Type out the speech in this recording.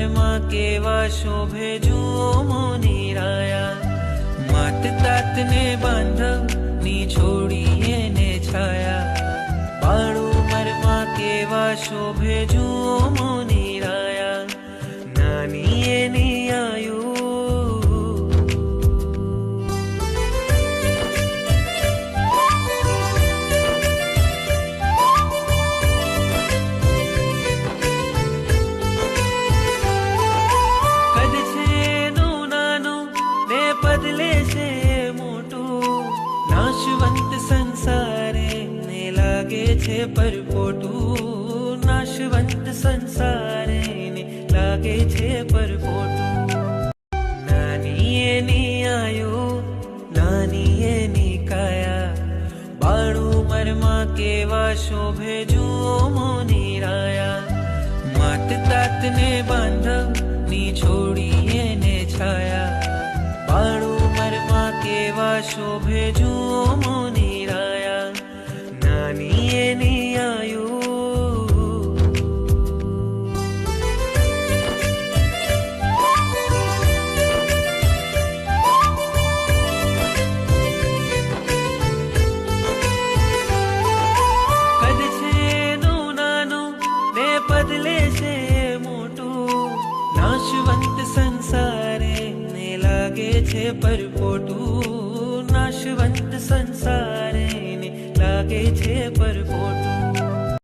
ઉંમરમાં કેવા શોભે જુઓ મોનિરાયા, માત તાતને બાંધવની છોડીએ ને છાયા, બાળ ઉંમરમાં કેવા શોભે જુઓ મોનિરાયા, નાની એની આયુ બદલે છે મોટું, નાશવંત સંસારે ને લાગે છે પરપોટું, નાશવંત સંસારે ને લાગે છે પરપોટું, નાની એની આયુ નાની એની કાયા, બાળ ઉંમરમાં કેવા શોભે જુઓ મોનિરાયા, માત તાતને બાંધવની છોડીએ ને છાયા, બાળ ઉંમરમાં કેવા શોભે જુઓ મોનિરાયા, નાની એની આયુ કદ છે એનું નાનું ને બદલે છે મોટું, નાશવંત સંસારે લાગે છે પરપોટું, નાશવંત સંસારે ને લાગે છે પરપોટું,